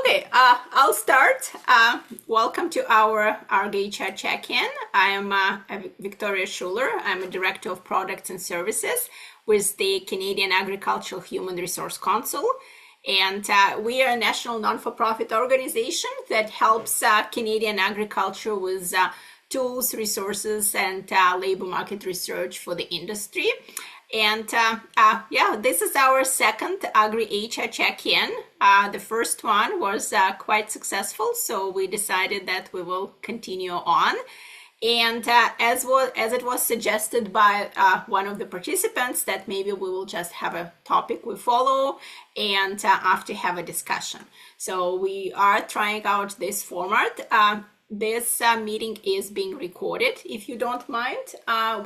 Okay, I'll start. Welcome to our HR check-in. I'm Victoria Schuler. I'm a Director of Products and Services with the Canadian Agricultural Human Resource Council. And we are a national non-for-profit organization that helps Canadian agriculture with tools, resources, and labor market research for the industry. And yeah, this is our second Agri-HR check-in. The first one was quite successful, so we decided that we will continue on. And as it was suggested by one of the participants, that maybe we will just have a topic we follow and after have a discussion. So we are trying out this format. This meeting is being recorded. If you don't mind,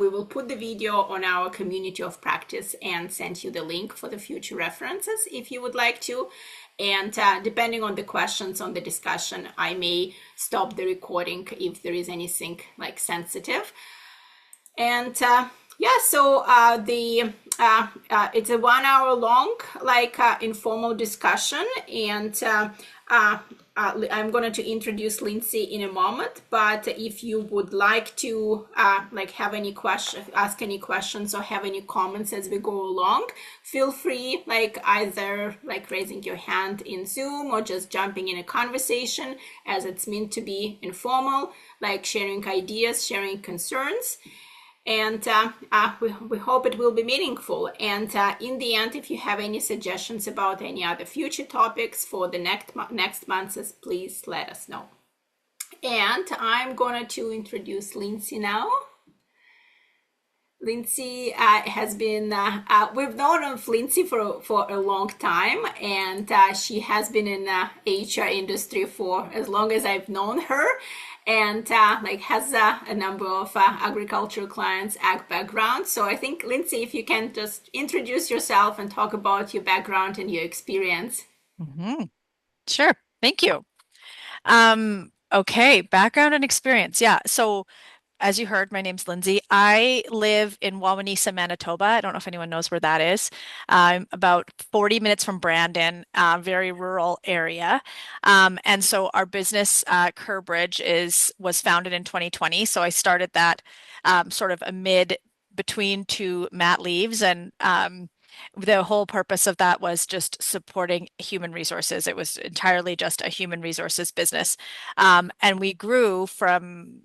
we will put the video on our community of practice and send you the link for the future references if you would like to. And depending on the questions on the discussion, I may stop the recording if there is anything like sensitive. And yeah, so it's a 1 hour long informal discussion, and I'm going to introduce Lindsay in a moment, but if you would like to have any questions, ask any questions or have any comments as we go along, feel free either raising your hand in Zoom or just jumping in a conversation, as it's meant to be informal, sharing ideas, sharing concerns. And we hope it will be meaningful. And in the end, if you have any suggestions about any other future topics for the next months, please let us know. And I'm going to introduce Lindsay now. Lindsay has been, we've known of Lindsay for a long time, and she has been in the HR industry for as long as I've known her. And has a number of agricultural clients, ag background. So I think, Lindsay, if you can just introduce yourself and talk about your background and your experience. Mm-hmm. Sure. Thank you. Okay, background and experience. Yeah. So as you heard, my name's Lindsay. I live in Wawanesa, Manitoba. I don't know if anyone knows where that is. I'm about 40 minutes from Brandon, very rural area. And so our business, Curbridge, was founded in 2020. So I started that sort of amid between two mat leaves, and the whole purpose of that was just supporting human resources. It was entirely just a human resources business. And we grew from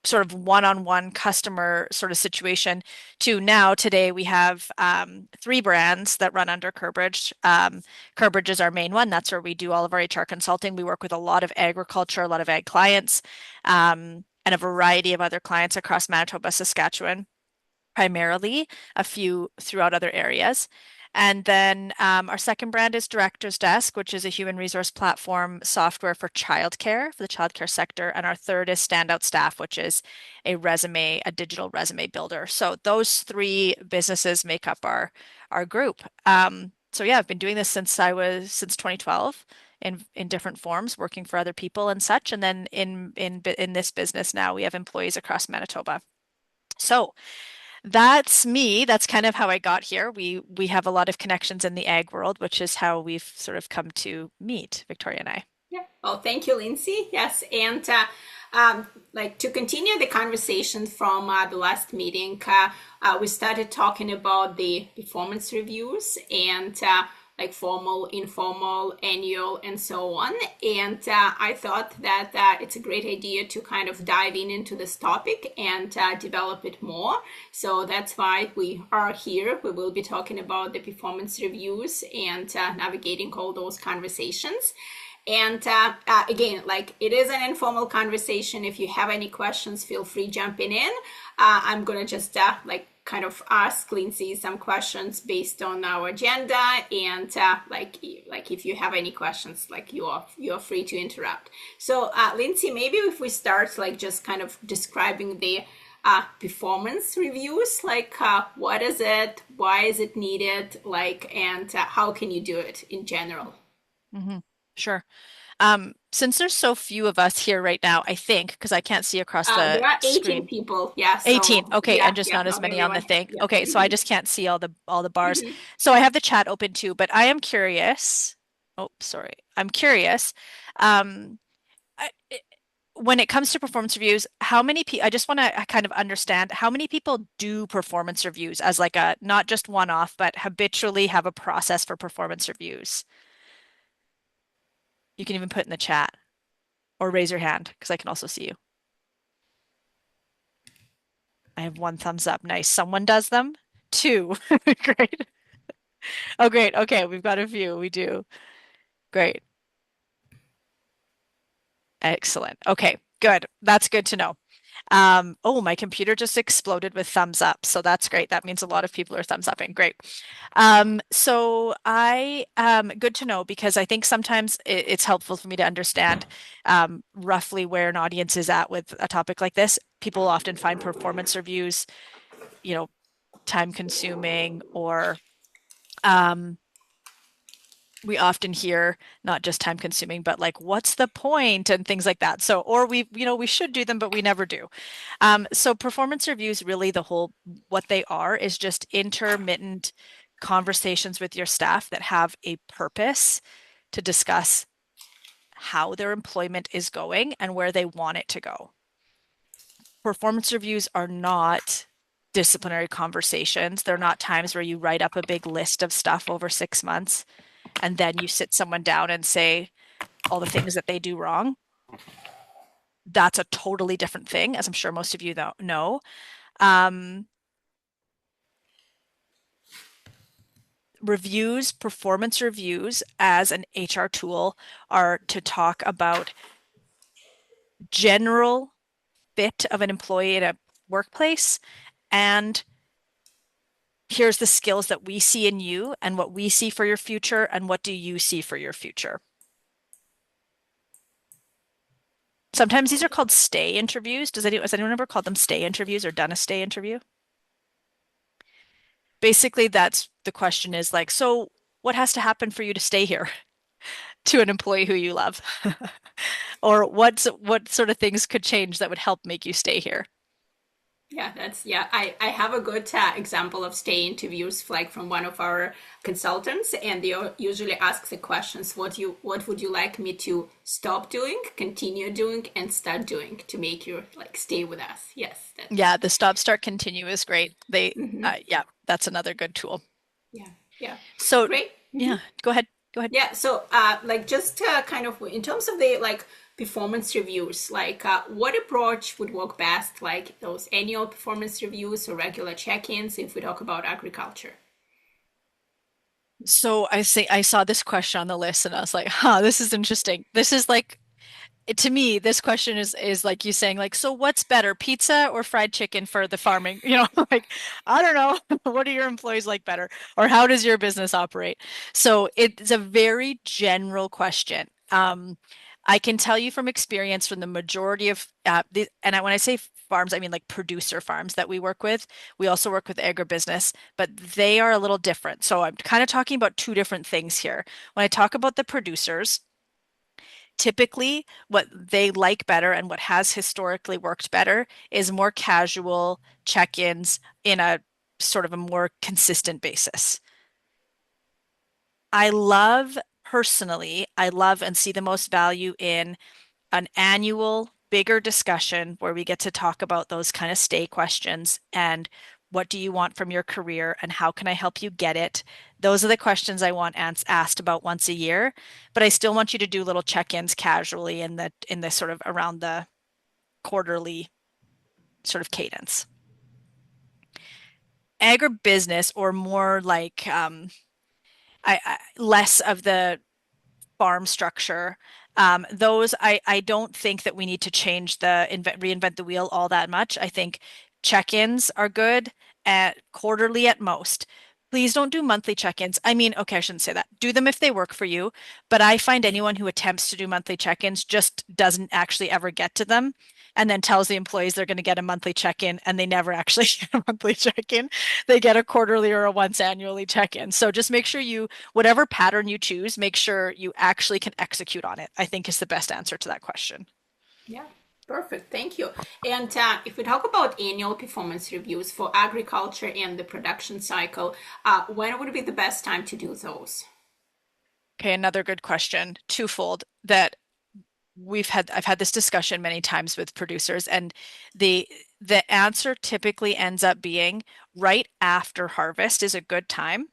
sort of one-on-one customer sort of situation to now today we have three brands that run under Curbridge. Curbridge is our main one. That's where we do all of our HR consulting. We work with a lot of agriculture, a lot of ag clients, and a variety of other clients across Manitoba, Saskatchewan, primarily, a few throughout other areas. And then our second brand is Director's Desk, which is a human resource platform software for childcare, for the childcare sector. And our third is Standout Staff, which is a digital resume builder. So those three businesses make up our group. So yeah, I've been doing this since 2012 in different forms, working for other people and such. And then in this business now, we have employees across Manitoba. So that's me. That's kind of how I got here. We have a lot of connections in the ag world, which is how we've sort of come to meet, Victoria and I. Yeah. Well, thank you, Lindsay. Yes, and to continue the conversation from the last meeting, we started talking about the performance reviews and formal, informal, annual, and so on. And I thought that it's a great idea to kind of dive into this topic and develop it more. So that's why we are here. We will be talking about the performance reviews and navigating all those conversations. And again, it is an informal conversation. If you have any questions, feel free jumping in. I'm going to just kind of ask Lindsay some questions based on our agenda, and if you have any questions, you are free to interrupt. So Lindsay, maybe if we start just kind of describing the performance reviews, what is it, why is it needed, and how can you do it in general? Mm-hmm. Sure. Since there's so few of us here right now, I think, because I can't see across the There are 18 screen. people. Yeah. 18. So Okay, yeah, and just yeah, not as not many on the everyone. thing. Yeah. Okay, so I just can't see all the bars. Mhm. So I have the chat open too, but I am curious. Oh, sorry. I'm curious. Um, when it comes to performance reviews, how many people, I just want to kind of understand how many people do performance reviews as like a, not just one-off, but habitually have a process for performance reviews. You can even put in the chat or raise your hand because I can also see you. I have one thumbs up. Nice. Someone does them. Two. Great. Oh, great. Okay. We've got a few. We do. Great. Excellent. Okay. Good. That's good to know. Oh, my computer just exploded with thumbs up. So that's great. That means a lot of people are thumbs upping. Great. Good to know because I think sometimes it's helpful for me to understand roughly where an audience is at with a topic like this. People often find performance reviews, you know, time consuming or um, we often hear not just time consuming, but like, what's the point and things like that. So, or we should do them, but we never do. So performance reviews, really what they are is just intermittent conversations with your staff that have a purpose to discuss how their employment is going and where they want it to go. Performance reviews are not disciplinary conversations. They're not times where you write up a big list of stuff over 6 months and then you sit someone down and say all the things that they do wrong. That's a totally different thing, as I'm sure most of you know. Um, performance reviews as an HR tool are to talk about general fit of an employee in a workplace and here's the skills that we see in you and what we see for your future and what do you see for your future. Sometimes these are called stay interviews. Has anyone ever called them stay interviews or done a stay interview? Basically, that's the question is like, so what has to happen for you to stay here to an employee who you love? Or what sort of things could change that would help make you stay here? Yeah, I have a good example of stay interviews, like from one of our consultants, and they usually ask the questions, what would you like me to stop doing, continue doing, and start doing to make you like stay with us? Yes, Yeah, the stop, start, continue is great. mhm. Yeah, that's another good tool. Yeah, yeah, So, great. Mhm. yeah, go ahead. Go ahead. Yeah, so like just kind of in terms of the like performance reviews, like what approach would work best, like those annual performance reviews or regular check-ins if we talk about agriculture? So I saw this question on the list and I was like, huh, this is interesting. This is like to me, this question is like you saying like, so what's better, pizza or fried chicken for the farming? Like I don't know, what do your employees like better, or how does your business operate? So it's a very general question. I can tell you from experience from the majority of when I say farms, I mean like producer farms that we work with. We also work with agribusiness, but they are a little different. So I'm kind of talking about two different things here. When I talk about the producers, typically what they like better and what has historically worked better is more casual check-ins in a sort of a more consistent basis. I love and see the most value in an annual bigger discussion where we get to talk about those kind of stay questions and what do you want from your career and how can I help you get it? Those are the questions I want asked about once a year, but I still want you to do little check-ins casually in the sort of around the quarterly sort of cadence. Agribusiness or more like less of the farm structure. Those I don't think that we need to change reinvent the wheel all that much. I think check-ins are good at quarterly at most. Please don't do monthly check-ins. I mean, okay, I shouldn't say that. Do them if they work for you, but I find anyone who attempts to do monthly check-ins just doesn't actually ever get to them and then tells the employees they're going to get a monthly check-in and they never actually get a monthly check-in. They get a quarterly or a once annually check-in. So just make sure whatever pattern you choose, make sure you actually can execute on it, I think is the best answer to that question. Yeah, perfect. Thank you. And if we talk about annual performance reviews for agriculture and the production cycle, when would be the best time to do those? Okay, another good question, twofold that I've had this discussion many times with producers, and the the answer typically ends up being right after harvest is a good time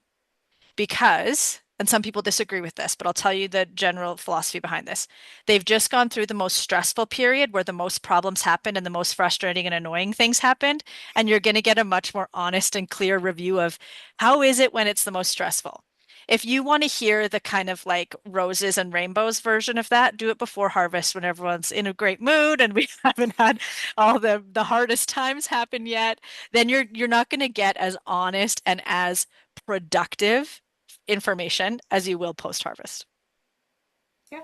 because, and some people disagree with this, but I'll tell you the general philosophy behind this. They've just gone through the most stressful period where the most problems happened and the most frustrating and annoying things happened, and you're going to get a much more honest and clear review of how is it when it's the most stressful. If you want to hear the kind of like roses and rainbows version of that, do it before harvest when everyone's in a great mood and we haven't had all the hardest times happen yet. Then you're not going to get as honest and as productive information as you will post harvest. Yeah,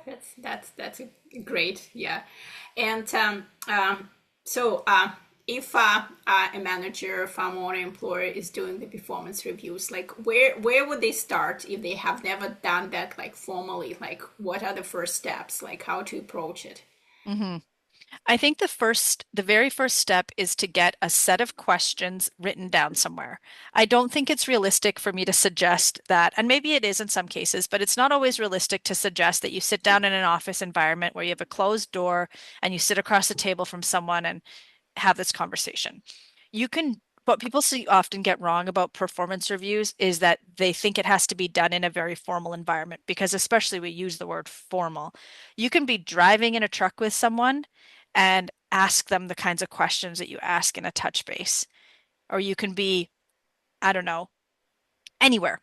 that's a great, yeah. And so if a manager, farm owner, employer is doing the performance reviews, like where would they start if they have never done that like formally? Like what are the first steps? Like how to approach it? hmm I think the very first step is to get a set of questions written down somewhere. I don't think it's realistic for me to suggest that, and maybe it is in some cases, but it's not always realistic to suggest that you sit down in an office environment where you have a closed door and you sit across the table from someone and have this conversation. You can, what people see often get wrong about performance reviews is that they think it has to be done in a very formal environment because, especially, we use the word formal. You can be driving in a truck with someone and ask them the kinds of questions that you ask in a touch base. Or you can be, I don't know, anywhere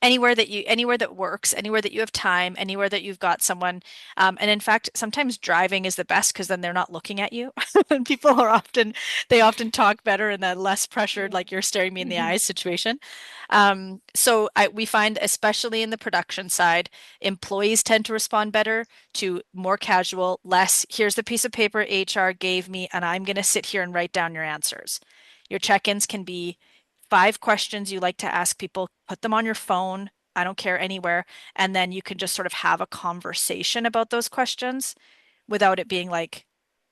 anywhere that works, anywhere that you have time, anywhere that you've got someone. And in fact, sometimes driving is the best because then they're not looking at you. And they often talk better in that less pressured, Yeah. like you're staring me in the Mhm. eyes situation. We find, especially in the production side, employees tend to respond better to more casual, less, here's the piece of paper HR gave me, and I'm going to sit here and write down your answers. Your check-ins can be 5 questions you like to ask people, put them on your phone. I don't care anywhere. And then you can just sort of have a conversation about those questions without it being like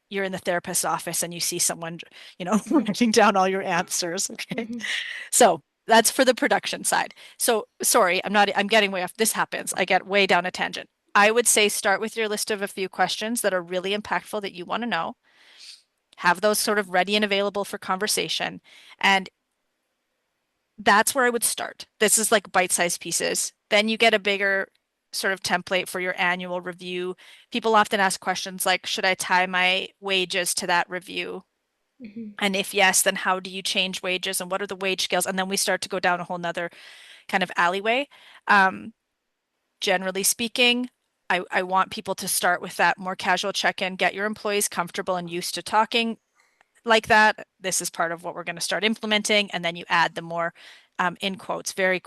you're in the therapist's office and you see someone, Mhm. writing down all your answers. Okay. Mhm. So that's for the production side. So sorry, I'm getting way off. This happens. I get way down a tangent. I would say start with your list of a few questions that are really impactful that you want to know. Have those sort of ready and available for conversation. And that's where I would start. This is like bite-sized pieces. Then you get a bigger sort of template for your annual review. People often ask questions like, should I tie my wages to that review? Mhm. And if yes, then how do you change wages and what are the wage scales? And then we start to go down a whole nother kind of alleyway. Um, Generally speaking, I want people to start with that more casual check-in, get your employees comfortable and used to talking like that. This is part of what we're going to start implementing. And then you add the more, in quotes, very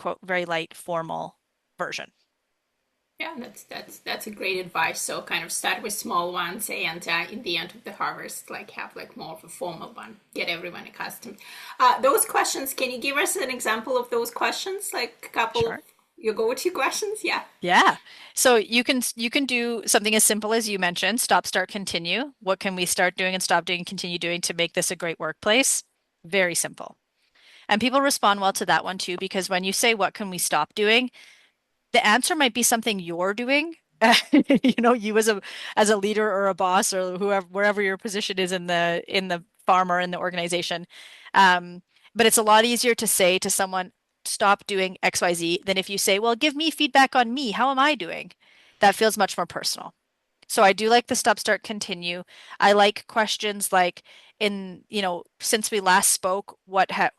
light formal version. Yeah, that's a great advice. So kind of start with small ones, and in the end of the harvest, like have like more of a formal one. Get everyone accustomed. Those questions. Can you give us an example of those questions? Like a couple of Sure. your go-to questions? Yeah. Yeah. So you can do something as simple as you mentioned, stop, start, continue. What can we start doing and stop doing and continue doing to make this a great workplace? Very simple. And people respond well to that one too, because when you say, what can we stop doing? The answer might be something you're doing. You as a leader or a boss or whoever wherever your position is in the farm or in the organization. Um, but it's a lot easier to say to someone, stop doing XYZ than if you say, well, give me feedback on me. How am I doing? That feels much more personal. So I do like the stop, start, continue. I like questions like since we last spoke, what ha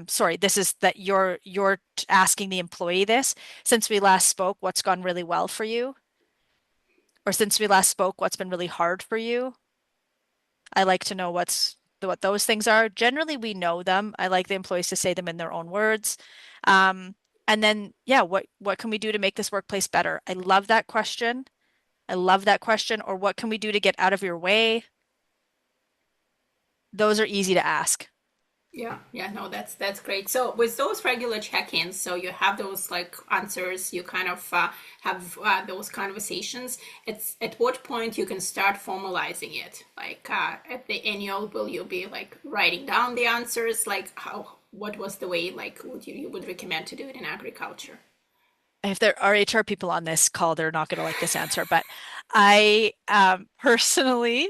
sorry, this is that you're asking the employee this. Since we last spoke, what's gone really well for you? Or since we last spoke, what's been really hard for you? I like to know what those things are. Generally, we know them. I like the employees to say them in their own words. Um, and then, yeah, what can we do to make this workplace better? I love that question. I love that question. Or what can we do to get out of your way? Those are easy to ask. Yeah, yeah, no, that's great. So with those regular check-ins, so you have those like answers, you kind of have those conversations. It's at what point you can start formalizing it? Like at the annual, will you be like writing down the answers? Like what was the way like would you would recommend to do it in agriculture? if there are HR people on this call, they're not going to like this answer, but I personally,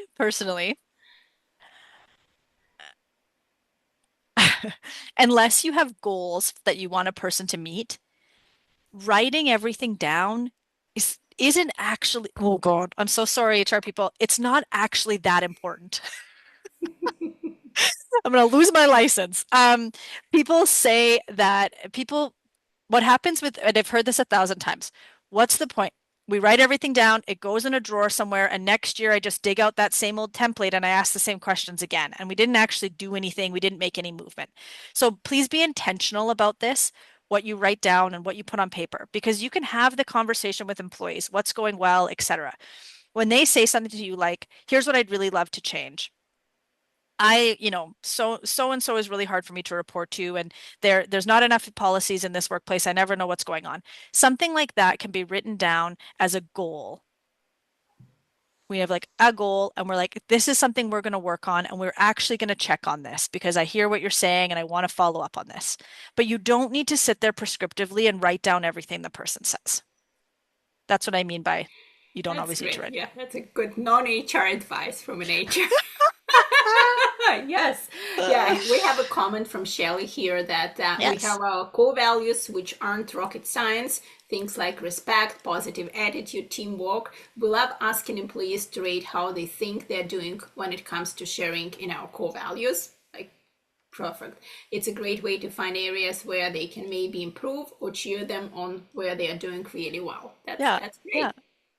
unless you have goals that you want a person to meet, writing everything down isn't actually, oh God, I'm so sorry, HR people. It's not actually that important. I'm going to lose my license. People say that what happens with, and I've heard this 1,000 times, what's the point? We write everything down, it goes in a drawer somewhere, and next year I just dig out that same old template and I ask the same questions again. And we didn't actually do anything, we didn't make any movement. So please be intentional about this, what you write down and what you put on paper, because you can have the conversation with employees, what's going well, etc. When they say something to you like, here's what I'd really love to change. So and so is really hard for me to report to, and there's not enough policies in this workplace. I never know what's going on. Something like that can be written down as a goal. We have like a goal, and we're like, this is something we're going to work on, and we're actually going to check on this because I hear what you're saying and I want to follow up on this. But you don't need to sit there prescriptively and write down everything the person says. That's what I mean by you don't That's always need to great. write. Yeah, that's a good non-HR advice from an HR. Yes. Yeah, we have a comment from Shelley here that we Yes. have our core values, which aren't rocket science, things like respect, positive attitude, teamwork. We love asking employees to rate how they think they're doing when it comes to sharing in our core values. Like, perfect. It's a great way to find areas where they can maybe improve or cheer them on where they are doing really well. Yeah. That's Yeah. great.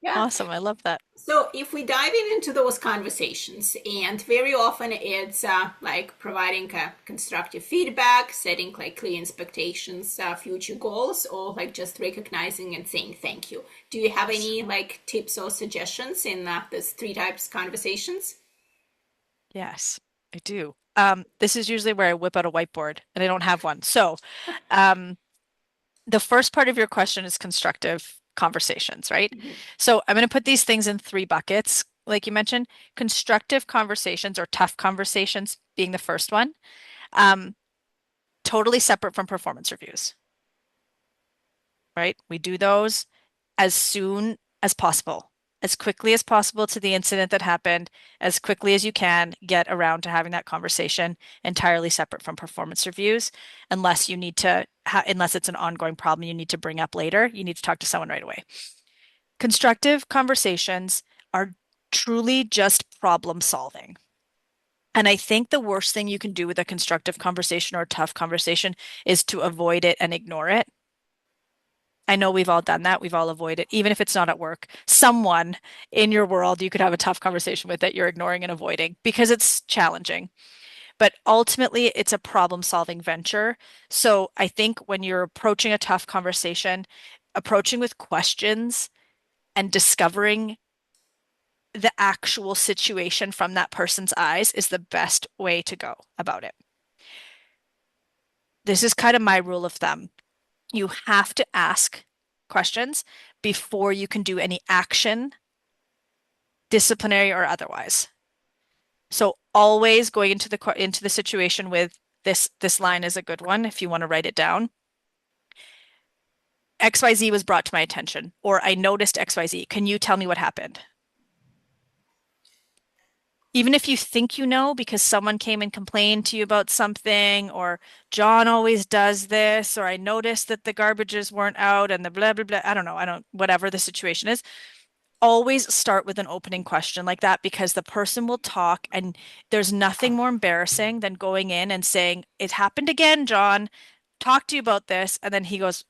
Yeah. Awesome. I love that. So if we dive into those conversations, and very often it's like providing constructive feedback, setting like clear expectations, future goals, or like just recognizing and saying thank you. Do you have Yes. any like tips or suggestions in these three types conversations? Yes, I do. This is usually where I whip out a whiteboard, and I don't have one. So, um, the first part of your question is constructive conversations, right? Mhm. So, I'm going to put these things in three buckets, like you mentioned, constructive conversations or tough conversations being the first one, um, totally separate from performance reviews, right? We do those as soon as possible, as quickly as possible to the incident that happened, as quickly as you can get around to having that conversation entirely separate from performance reviews, unless you need to, unless it's an ongoing problem you need to bring up later, you need to talk to someone right away. Constructive conversations are truly just problem solving. And I think the worst thing you can do with a constructive conversation or a tough conversation is to avoid it and ignore it. I know we've all done that. We've all avoided, even if it's not at work, someone in your world you could have a tough conversation with that you're ignoring and avoiding because it's challenging. But ultimately, it's a problem-solving venture. So I think when you're approaching a tough conversation, approaching with questions and discovering the actual situation from that person's eyes is the best way to go about it. This is kind of my rule of thumb. You have to ask questions before you can do any action, disciplinary or otherwise. So always going into the situation with this line is a good one if you want to write it down. XYZ was brought to my attention, or I noticed XYZ. Can you tell me what happened? Even if you think you know because someone came and complained to you about something, or John always does this, or I noticed that the garbages weren't out and the blah, blah, blah. I don't, whatever the situation is, always start with an opening question like that because the person will talk, and there's nothing more embarrassing than going in and saying, it happened again, John. Talk to you about this. And then he goes,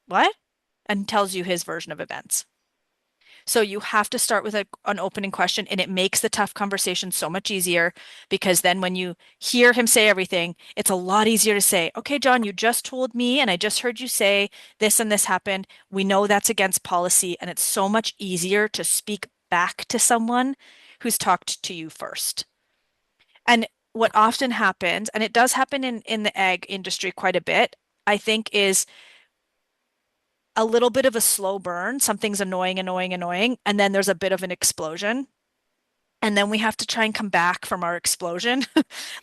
what? And tells you his version of events. So you have to start with an opening question, and it makes the tough conversation so much easier because then when you hear him say everything, it's a lot easier to say, okay, John, you just told me, and I just heard you say this and this happened. We know that's against policy, and it's so much easier to speak back to someone who's talked to you first. And what often happens, and it does happen in the ag industry quite a bit, I think, is a little bit of a slow burn. Something's annoying, annoying, annoying, and then there's a bit of an explosion. And then we have to try and come back from our explosion,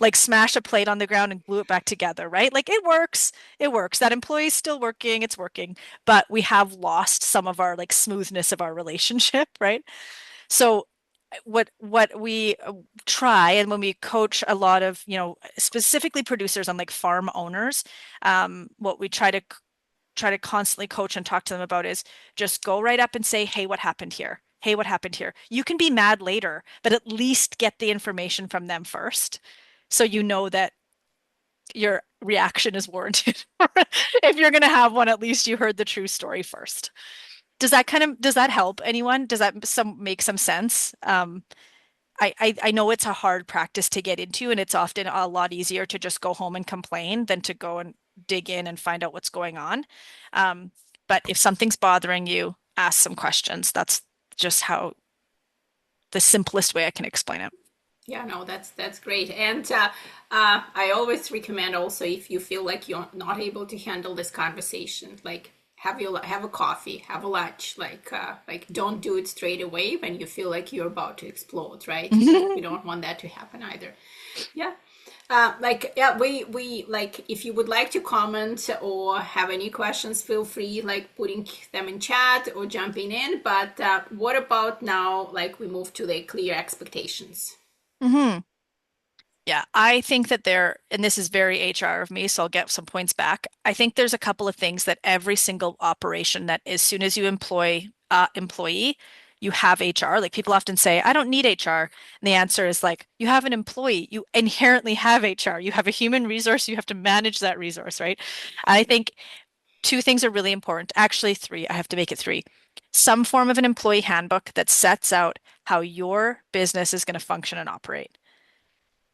like smash a plate on the ground and glue it back together, right? Like it works. It works. That employee's still working. It's working. But we have lost some of our like smoothness of our relationship, right? So what we try, and when we coach a lot of, specifically producers and like farm owners, what we try to constantly coach and talk to them about is just go right up and say, hey, what happened here? Hey, what happened here? You can be mad later, but at least get the information from them first. So you know that your reaction is warranted. If you're going to have one, at least you heard the true story first. Does that help anyone? Does that make some sense? I know it's a hard practice to get into, and it's often a lot easier to just go home and complain than to go and dig in and find out what's going on. Um, but if something's bothering you, ask some questions. That's just how the simplest way I can explain it. Yeah, no, that's great. And I always recommend also, if you feel like you're not able to handle this conversation, like have a coffee, have a lunch, like don't do it straight away when you feel like you're about to explode, right? We don't want that to happen either. Yeah. Yeah, we like, if you would like to comment or have any questions, feel free like putting them in chat or jumping in. But what about now? Like we move to the clear expectations. hmm Yeah, I think that and this is very HR of me, so I'll get some points back. I think there's a couple of things that every single operation that as soon as you employ employee, you have HR. Like people often say, I don't need HR. And the answer is like, you have an employee, you inherently have HR. You have a human resource, you have to manage that resource, right? I think two things are really important. Actually, three. I have to make it three. Some form of an employee handbook that sets out how your business is going to function and operate.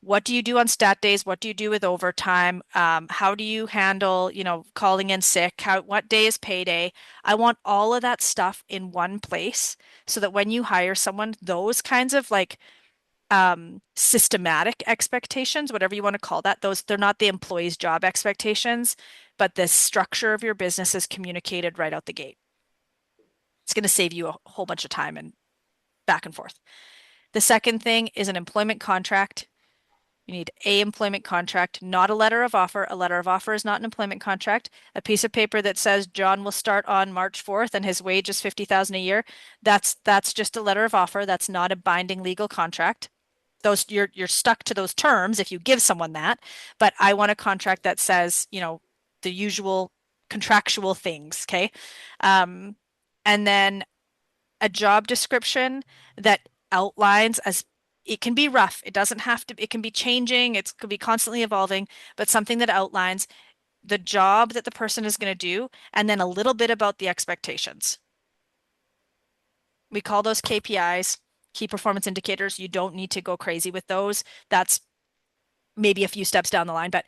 What do you do on stat days? What do you do with overtime? How do you handle, calling in sick? What day is payday? I want all of that stuff in one place so that when you hire someone, those kinds of like systematic expectations, whatever you want to call that, they're not the employee's job expectations, but the structure of your business is communicated right out the gate. It's going to save you a whole bunch of time and back and forth. The second thing is an employment contract. You need a employment contract, not a letter of offer. A letter of offer is not an employment contract. A piece of paper that says John will start on March 4th and his wage is 50,000 a year. That's just a letter of offer. That's not a binding legal contract. Those you're stuck to those terms if you give someone that, but I want a contract that says, the usual contractual things, okay? Um, and then a job description that outlines as it can be rough. It doesn't have to, it can be changing, it could be constantly evolving, but something that outlines the job that the person is going to do and then a little bit about the expectations. We call those KPIs, key performance indicators. You don't need to go crazy with those. That's maybe a few steps down the line, but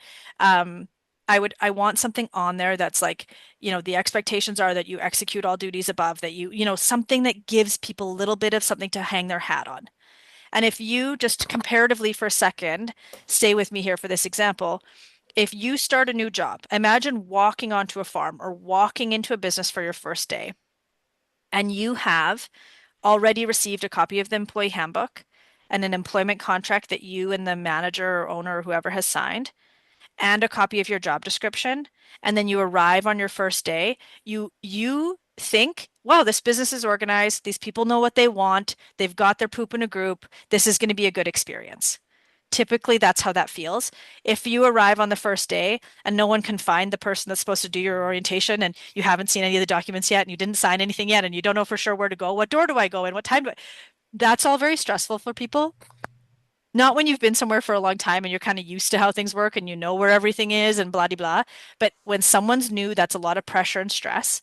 I want something on there that's like, the expectations are that you execute all duties above, that something that gives people a little bit of something to hang their hat on. And if you just comparatively for a second, stay with me here for this example. If you start a new job, imagine walking onto a farm or walking into a business for your first day, and you have already received a copy of the employee handbook and an employment contract that you and the manager or owner or whoever has signed, and a copy of your job description, and then you arrive on your first day, you think, wow, this business is organized. These people know what they want. They've got their poop in a group. This is going to be a good experience. Typically, that's how that feels. If you arrive on the first day and no one can find the person that's supposed to do your orientation and you haven't seen any of the documents yet and you didn't sign anything yet and you don't know for sure where to go, what door do I go in? What time do I? That's all very stressful for people. Not when you've been somewhere for a long time and you're kind of used to how things work and you know where everything is and blah, blah, blah. But when someone's new, that's a lot of pressure and stress.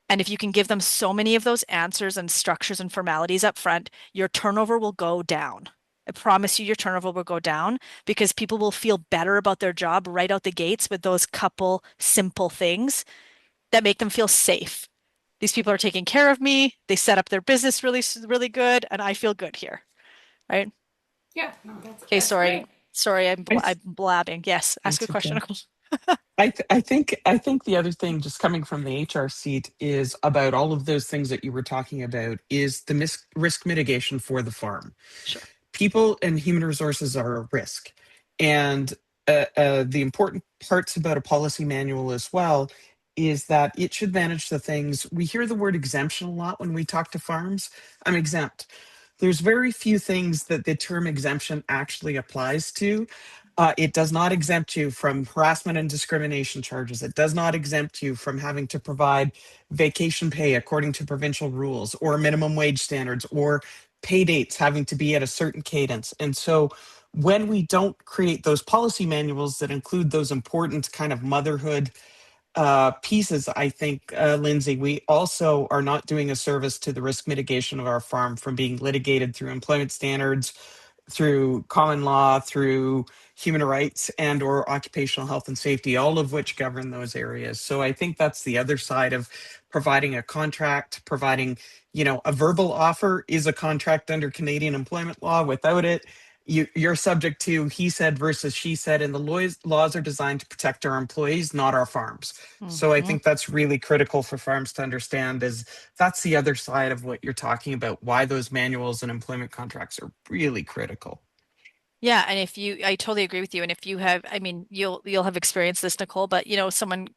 And if you can give them so many of those answers and structures and formalities up front, your turnover will go down. I promise you, your turnover will go down because people will feel better about their job right out the gates with those couple simple things that make them feel safe. These people are taking care of me. They set up their business really, really good, and I feel good here, right? Yeah, no, Okay, that's sorry. great. Sorry, I'm Thanks. blabbing. Yes, ask a It's question, okay. Nicole. I think the other thing, just coming from the HR seat, is about all of those things that you were talking about, is the risk mitigation for the farm. Sure. People and human resources are a risk, and the important parts about a policy manual as well is that it should manage the things. We hear the word exemption a lot when we talk to farms. I'm exempt. There's very few things that the term exemption actually applies to. It does not exempt you from harassment and discrimination charges. It does not exempt you from having to provide vacation pay according to provincial rules or minimum wage standards or pay dates having to be at a certain cadence. And so when we don't create those policy manuals that include those important kind of motherhood pieces, I think, Lindsay, we also are not doing a service to the risk mitigation of our farm from being litigated through employment standards, through common law, through human rights and or occupational health and safety, all of which govern those areas. So I think that's the other side of providing a contract. Providing, a verbal offer is a contract under Canadian employment law. Without it, you're subject to he said versus she said, and the laws are designed to protect our employees, not our farms. So I Hmm. think that's really critical for farms to understand, is that's the other side of what you're talking about, why those manuals and employment contracts are really critical. Yeah, and I totally agree with you. And if you have, I mean, you'll have experienced this, Nicole, but someone,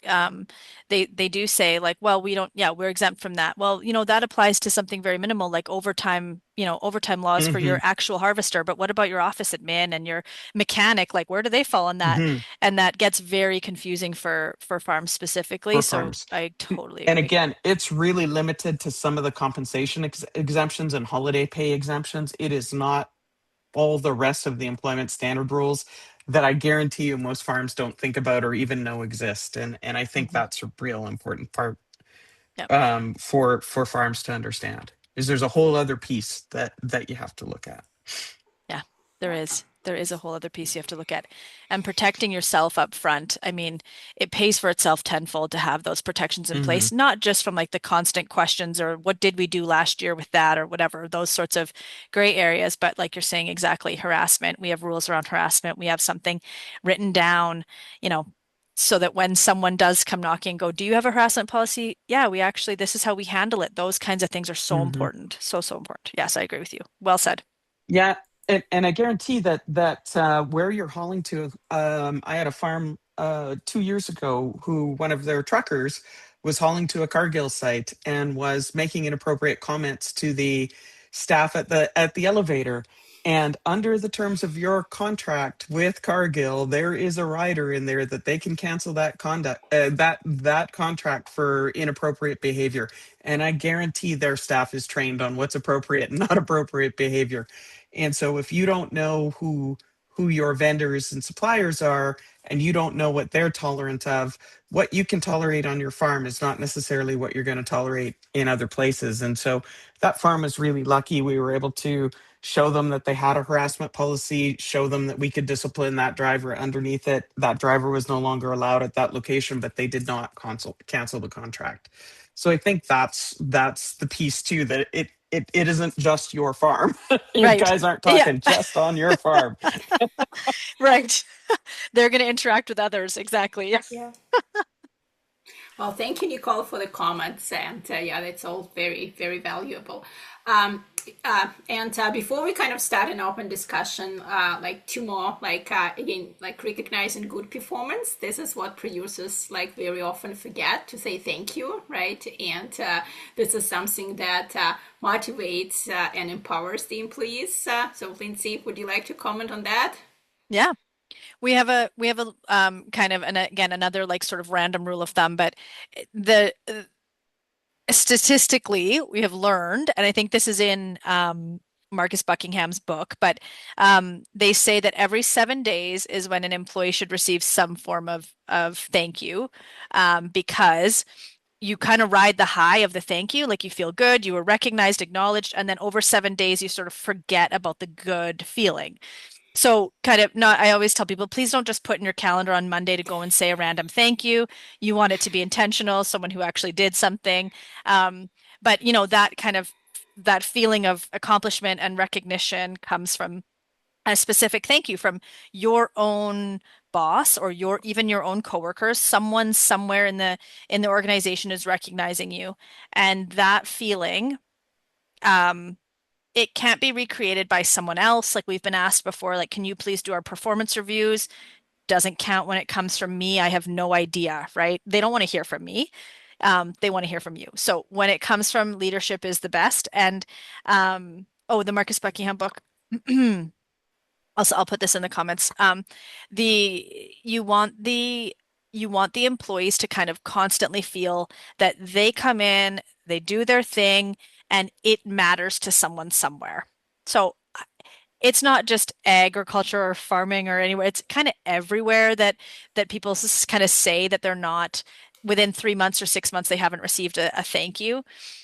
they do say like, well, we don't, yeah, we're exempt from that. Well, that applies to something very minimal, like overtime, overtime laws for Hmm. your actual harvester. But what about your office admin and your mechanic? Like, where do they fall in that? Hmm. And that gets very confusing for farms specifically. For So farms. I totally And agree. again, it's really limited to some of the compensation exemptions and holiday pay exemptions. It is not all the rest of the employment standard rules that I guarantee you most farms don't think about or even know exist. And I think Hmm. that's a real important part, Yeah. for farms to understand. Is there's a whole other piece that you have to look at. Yeah, there is. There is a whole other piece you have to look at. And protecting yourself up front, I mean, it pays for itself tenfold to have those protections in Hmm. place, not just from like the constant questions or what did we do last year with that or whatever, those sorts of gray areas, but like you're saying exactly, harassment. We have rules around harassment. We have something written down, you know, so that when someone does come knocking and go, do you have a harassment policy? Yeah, we actually, this is how we handle it. Those kinds of things are so Hmm. important. So, so important. Yes, I agree with you. Well said. Yeah, and I guarantee that where you're hauling to, I had a farm 2 years ago who one of their truckers was hauling to a Cargill site and was making inappropriate comments to the staff at the elevator. And under the terms of your contract with Cargill, there is a rider in there that they can cancel that conduct that contract for inappropriate behavior. And I guarantee their staff is trained on what's appropriate and not appropriate behavior. And so if you don't know who your vendors and suppliers are, and you don't know what they're tolerant of, what you can tolerate on your farm is not necessarily what you're going to tolerate in other places. And so that farm is really lucky. We were able to show them that they had a harassment policy, show them that we could discipline that driver underneath it. That driver was no longer allowed at that location, but they did not cancel the contract. So I think that's the piece too, that it isn't just your farm. You Right. guys aren't Yeah, talking just on your farm. right. They're going to interact with others. Exactly. Yeah. Yeah. Well, thank you, Nicole, for the comments, and yeah, that's all very, very valuable. Um, and before we kind of start an open discussion, like two more, like again, like recognizing good performance. This is what producers like very often forget to say thank you, right? And this is something that motivates and empowers the employees. So, Lindsay, would you like to comment on that? Yeah. We have a kind of, and again another like sort of random rule of thumb, but the statistically we have learned, and I think this is in Marcus Buckingham's book, but they say that every 7 days is when an employee should receive some form of thank you, because you kind of ride the high of the thank you, like you feel good, you were recognized, acknowledged, and then over 7 days you sort of forget about the good feeling. So, kind of not, I always tell people, please don't just put in your calendar on Monday to go and say a random thank you. You want it to be intentional, someone who actually did something. But, that kind of that feeling of accomplishment and recognition comes from a specific thank you from your own boss or even your own coworkers. Someone somewhere in the organization is recognizing you, and that feeling, um, it can't be recreated by someone else. Like we've been asked before, like, can you please do our performance reviews? Doesn't count when it comes from me. I have no idea, right? They don't want to hear from me. They want to hear from you. So when it comes from leadership is the best. And oh, the Marcus Buckingham book. I'll put this in the comments. The you want the employees to kind of constantly feel that they come in, they do their thing, and it matters to someone somewhere. So it's not just agriculture or farming or anywhere. It's kind of everywhere that people kind of say that they're not within 3 months or 6 months they haven't received a thank you.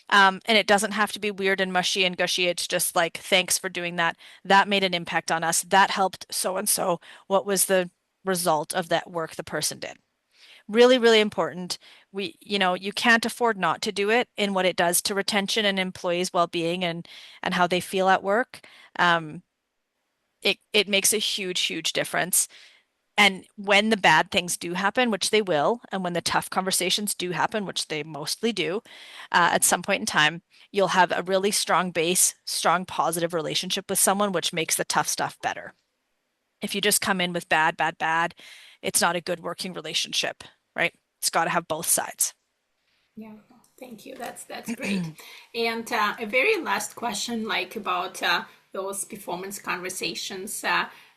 And it doesn't have to be weird and mushy and gushy. It's just like, thanks for doing that. That made an impact on us. That helped so and so. What was the result of that work the person did? Really, really important. You can't afford not to do it in what it does to retention and employees' well-being and how they feel at work. Um, it makes a huge, huge difference. And when the bad things do happen, which they will, and when the tough conversations do happen, which they mostly do, at some point in time, you'll have a really strong base, strong positive relationship with someone, which makes the tough stuff better. If you just come in with bad, bad, bad, it's not a good working relationship, right? It's got to have both sides. Yeah, thank you. That's great. And a very last question, like about those performance conversations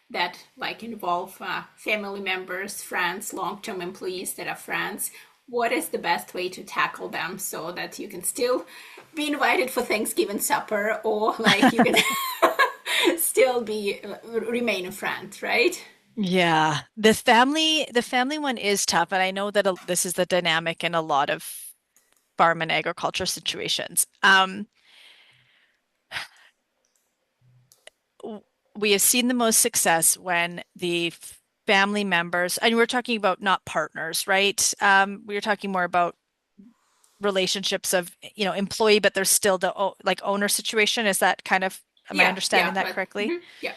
that like involve family members, friends, long-term employees that are friends. What is the best way to tackle them so that you can still be invited for Thanksgiving supper, or like you can still be remain a friend, right? Yeah, the family one is tough, and I know that this is the dynamic in a lot of farm and agriculture situations. We have seen the most success when the family members, and we're talking about not partners, right? We are talking more about relationships of, employee, but there's still the like owner situation. Is that kind of, am I Yeah, understanding yeah, that but correctly? yeah.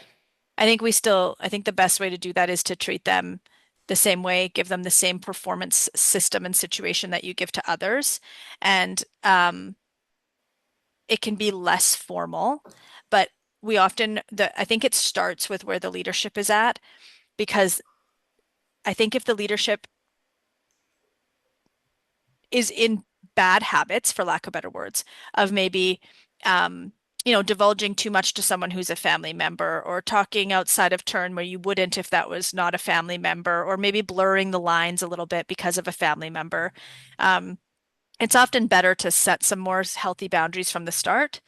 I think the best way to do that is to treat them the same way, give them the same performance system and situation that you give to others. And it can be less formal, but I think it starts with where the leadership is at, because I think if the leadership is in bad habits, for lack of better words, of maybe, um, divulging too much to someone who's a family member, or talking outside of turn where you wouldn't if that was not a family member, or maybe blurring the lines a little bit because of a family member. Um, it's often better to set some more healthy boundaries from the start.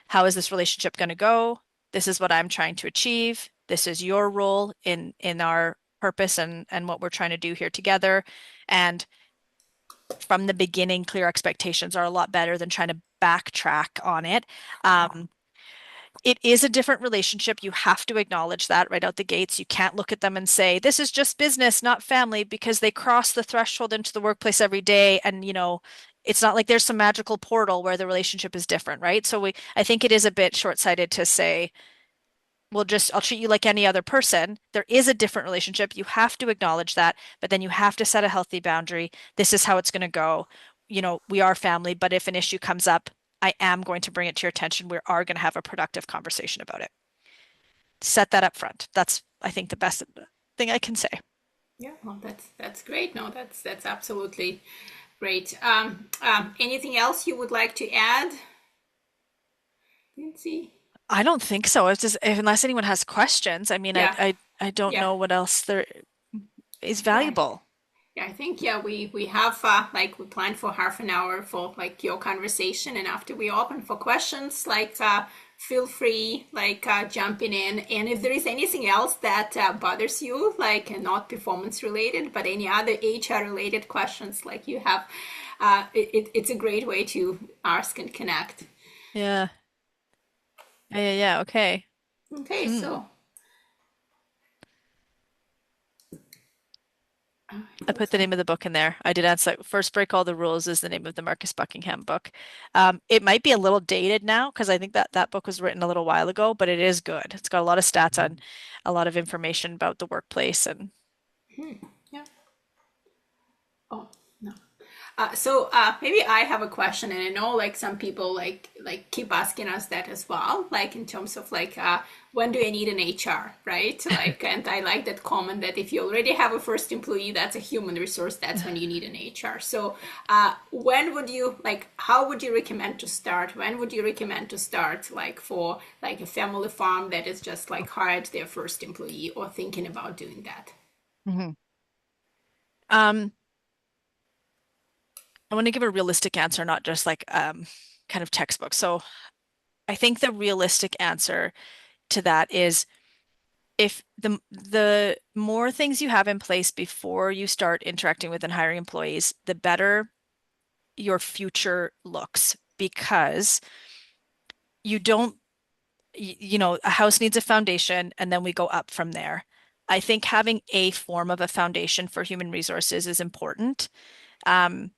How is this relationship going to go? This is what I'm trying to achieve. This is your role in our purpose and what we're trying to do here together. And from the beginning, clear expectations are a lot better than trying to backtrack on it. Um, it is a different relationship. You have to acknowledge that right out the gates. You can't look at them and say, this is just business, not family, because they cross the threshold into the workplace every day. And, it's not like there's some magical portal where the relationship is different, right? So I think it is a bit short-sighted to say, I'll treat you like any other person. There is a different relationship. You have to acknowledge that, but then you have to set a healthy boundary. This is how it's going to go. We are family, but if an issue comes up, I am going to bring it to your attention. We are going to have a productive conversation about it. Set that up front. That's, I think, the best thing I can say. Yeah, well, that's great. No, that's absolutely great. Anything else you would like to add, Lindsay? I don't think so. It's just, unless anyone has questions. I mean, Yeah, I don't yeah, know what else there is yeah. valuable. Yeah, I think yeah we have like we planned for half an hour for like your conversation, and after we open for questions, like feel free like jumping in, and if there is anything else that bothers you, like not performance related, but any other HR related questions, like you have, it's a great way to ask and connect. Yeah. Yeah, yeah, yeah. Okay. Okay, Hmm. so I I think put the so. name of the book in there. I did answer. First Break All the Rules is the name of the Marcus Buckingham book. It might be a little dated now because I think that that book was written a little while ago, but it is good. It's got a lot of stats on a lot of information about the workplace and Yeah. Oh, no. Maybe I have a question, and I know like some people like keep asking us that as well, like in terms of like when do I need an HR, right? Like, and I like that comment that if you already have a first employee, that's a human resource, that's when you need an HR. So when would you like? How would you recommend to start? When would you recommend to start, like for like a family farm that is just like hired their first employee or thinking about doing that? Mhm. Um, I want to give a realistic answer, not just like kind of textbook. So I think the realistic answer to that is if the more things you have in place before you start interacting with and hiring employees, the better your future looks because you don't, a house needs a foundation and then we go up from there. I think having a form of a foundation for human resources is important. Um,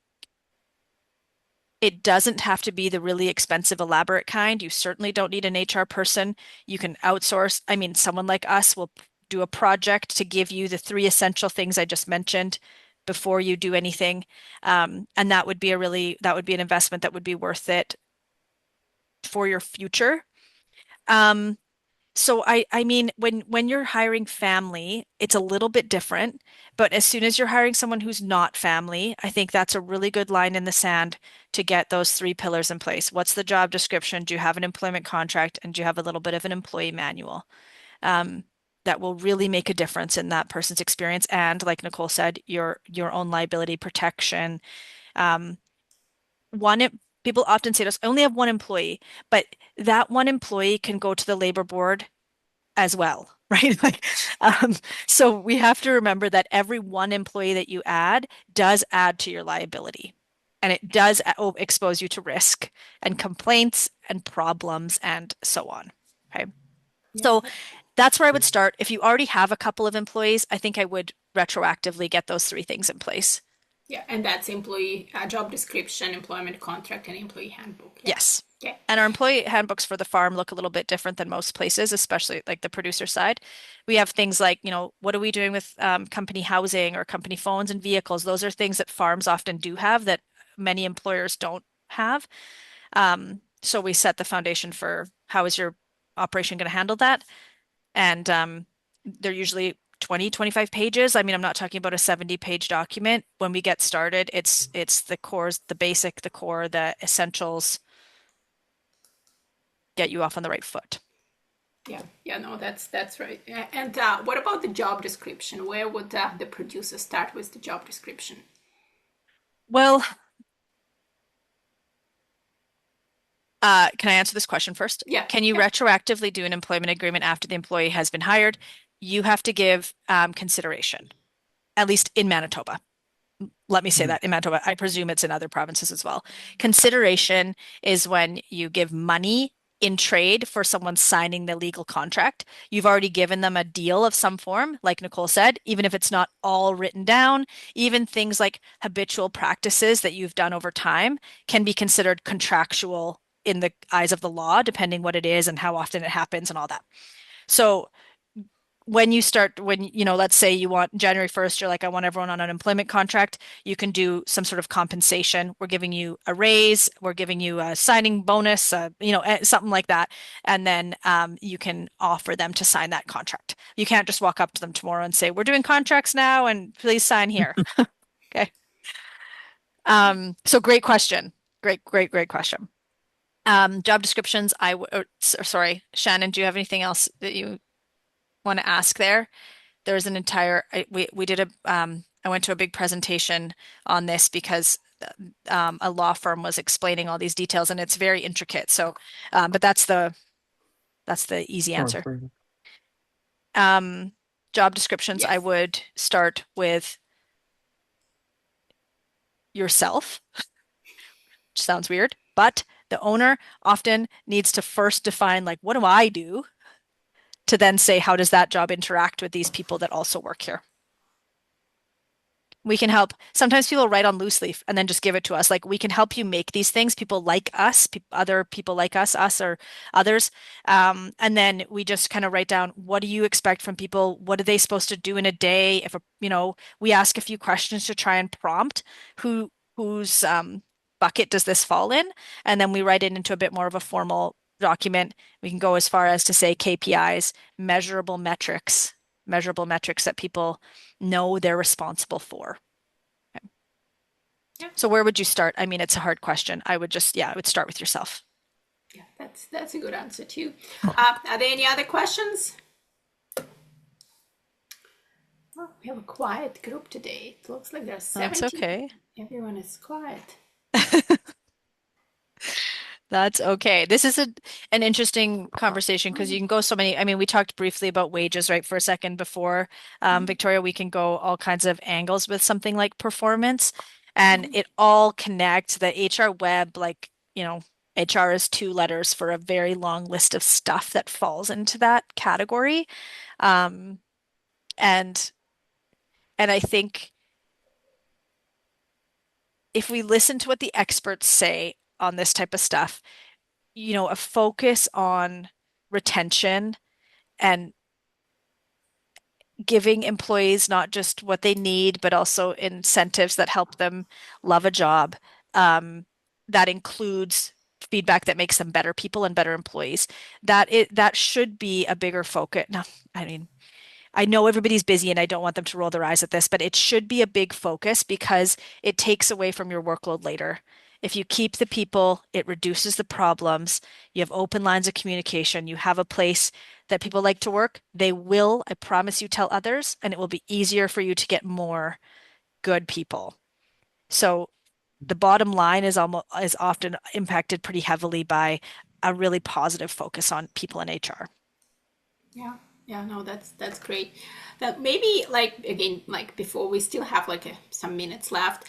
It doesn't have to be the really expensive, elaborate kind. You certainly don't need an HR person. You can outsource. I mean, someone like us will do a project to give you the three essential things I just mentioned before you do anything. And that would be an investment that would be worth it for your future. Um, I mean, when you're hiring family, it's a little bit different. But as soon as you're hiring someone who's not family, I think that's a really good line in the sand to get those three pillars in place. What's the job description? Do you have an employment contract? And do you have a little bit of an employee manual? Um, that will really make a difference in that person's experience. And like Nicole said, your own liability protection. Um, one People often say to us, I only have one employee, but that one employee can go to the labor board as well, right? Um, so we have to remember that every one employee that you does add to your liability. And it does expose you to risk and complaints and problems and so on. Okay. Yeah. So that's where I would start. If you already have a couple of employees, I think I would retroactively get those three things in place. Yeah, and that's employee job description, employment contract, and employee handbook. Yeah. Yes. Okay. And our employee handbooks for the farm look a little bit different than most places, especially like the producer side. We have things like, what are we doing with company housing or company phones and vehicles? Those are things that farms often do have that many employers don't have. So we set the foundation for how is your operation going to handle that? And they're usually 20, 25 pages. I mean, I'm not talking about a 70-page document. When we get started, it's the cores, the basic, the core, the essentials get you off on the right foot. Yeah. Yeah. No, that's right. And what about the job description? Where would the producer start with the job description? Well, can I answer this question first? Yeah. Can you Yeah. retroactively do an employment agreement after the employee has been hired? You have to give consideration, at least in Manitoba. Let me say Mhm. that in Manitoba. I presume it's in other provinces as well. Consideration is when you give money in trade for someone signing the legal contract. You've already given them a deal of some form, like Nicole said, even if it's not all written down, even things like habitual practices that you've done over time can be considered contractual in the eyes of the law, depending what it is and how often it happens and all that. So let's say you want January 1st, you're like, I want everyone on an employment contract. You can do some sort of compensation. We're giving you a raise, we're giving you a signing bonus, something like that. And then you can offer them to sign that contract. You can't just walk up to them tomorrow and say, we're doing contracts now and please sign here. Okay. So great question. Great, great, great question. Job descriptions, sorry, Shannon, do you have anything else that you want to ask there? There's an entire we did I went to a big presentation on this because a law firm was explaining all these details and it's very intricate. So, but that's the easy Sure. answer. Um, Job descriptions, I Yes. would start with yourself, which sounds weird, but the owner often needs to first define like, what do I do? To then say, how does that job interact with these people that also work here? We can help. Sometimes people write on loose leaf and then just give it to us. Like we can help you make these things. People like us, pe other people like us or others. And then we just kind of write down, what do you expect from people? What are they supposed to do in a day? If we ask a few questions to try and prompt whose bucket does this fall in? And then we write it into a bit more of a formal document. We can go as far as to say KPIs, measurable metrics that people know they're responsible for. Okay. Yeah. So where would you start? I mean, it's a hard question. I would start with yourself. Yeah, that's a good answer too. Are there any other questions? Oh, we have a quiet group today. It looks like there's 17. That's okay. Everyone is quiet. That's okay. This is an interesting conversation because you can go so many. I mean, we talked briefly about wages, right, for a second before. Victoria, we can go all kinds of angles with something like performance, and it all connects the HR web, like, HR is two letters for a very long list of stuff that falls into that category. Um, and and I think if we listen to what the experts say on this type of stuff, a focus on retention and giving employees not just what they need, but also incentives that help them love a job. Um, that includes feedback that makes them better people and better employees. That should be a bigger focus. No, I mean, I know everybody's busy and I don't want them to roll their eyes at this, but it should be a big focus because it takes away from your workload later. If you keep the people, it reduces the problems. You have open lines of communication. You have a place that people like to work. They will, I promise you, tell others, and it will be easier for you to get more good people. So the bottom line is often impacted pretty heavily by a really positive focus on people in HR. Yeah, yeah, no, that's great. That maybe like again, like before, we still have like some minutes left.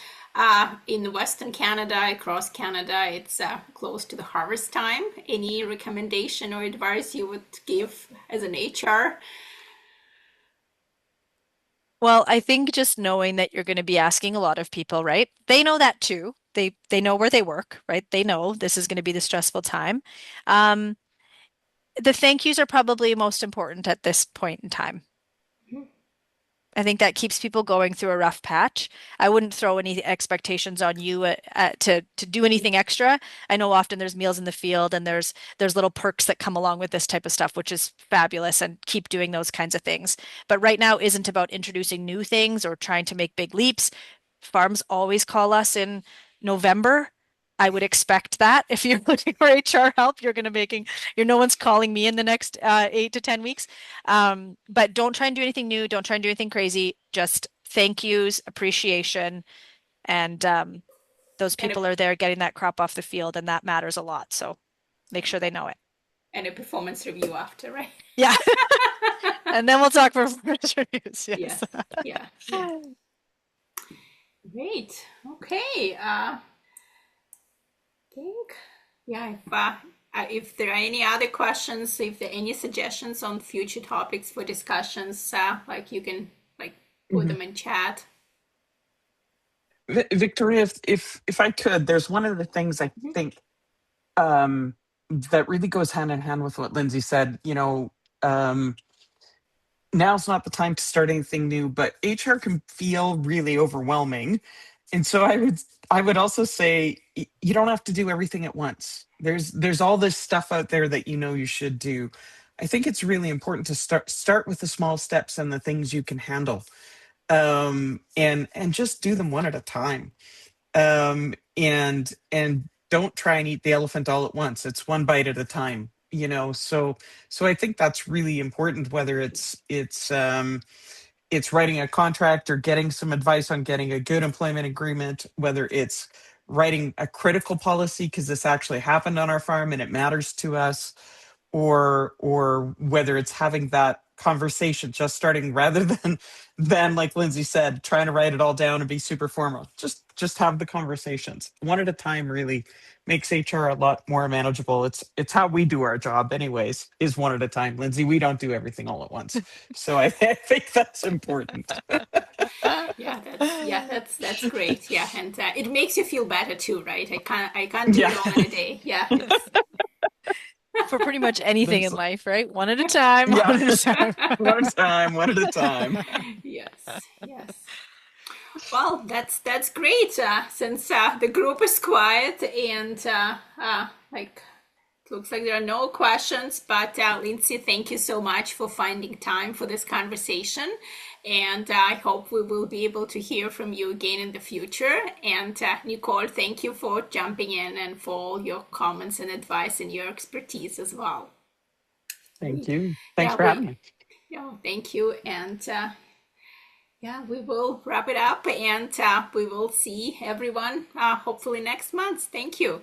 In Western Canada, across Canada, it's close to the harvest time. Any recommendation or advice you would give as an HR? Well, I think just knowing that you're going to be asking a lot of people, right? They know that too. They know where they work, right? They know this is going to be the stressful time. Um, the thank yous are probably most important at this point in time. Mhm. I think that keeps people going through a rough patch. I wouldn't throw any expectations on you to do anything extra. I know often there's meals in the field and there's little perks that come along with this type of stuff, which is fabulous, and keep doing those kinds of things. But right now isn't about introducing new things or trying to make big leaps. Farms always call us in November. I would expect that if you're looking for HR help, no one's calling me in the next 8 to 10 weeks. But don't try and do anything new. Don't try and do anything crazy. Just thank yous, appreciation, and those And a, people are there getting that crop off the field, and that matters a lot. So make sure they know it. and a performance review after, right? Yeah. And then we'll talk performance reviews. Yes. Yes. Yeah. Yeah. Great. Okay. Think, yeah, if there are any other questions, if there are any suggestions on future topics for discussions, like you can like put them in chat. Victoria, if I could, there's one of the things I think that really goes hand in hand with what Lindsay said. Now's not the time to start anything new, but HR can feel really overwhelming. And so I would also say you don't have to do everything at once. There's all this stuff out there that you should do. I think it's really important to start with the small steps and the things you can handle. And just do them one at a time. And don't try and eat the elephant all at once. It's one bite at a time. So I think that's really important, whether it's writing a contract or getting some advice on getting a good employment agreement, whether it's writing a critical policy because this actually happened on our farm and it matters to us, or whether it's having that conversation just starting rather than like Lindsay said, trying to write it all down and be super formal. Just have the conversations one at a time, really, makes HR a lot more manageable. It's how we do our job anyways, is one at a time. Lindsay, we don't do everything all at once. So I think that's important. That's great. Yeah, and it makes you feel better too, right? I can't do Yeah. it all in a day. Yeah, it's For pretty much anything in There's, life, right? One at a time, yeah. one at a time. One at a time, one at a time. yes. Well, that's great. Since the group is quiet and like it looks like there are no questions, but Lindsay, thank you so much for finding time for this conversation. And I hope we will be able to hear from you again in the future. And Nicole, thank you for jumping in and for all your comments and advice and your expertise as well. Thank you. Thanks Yeah, for having me. thank you. And we will wrap it up and we will see everyone hopefully next month. Thank you.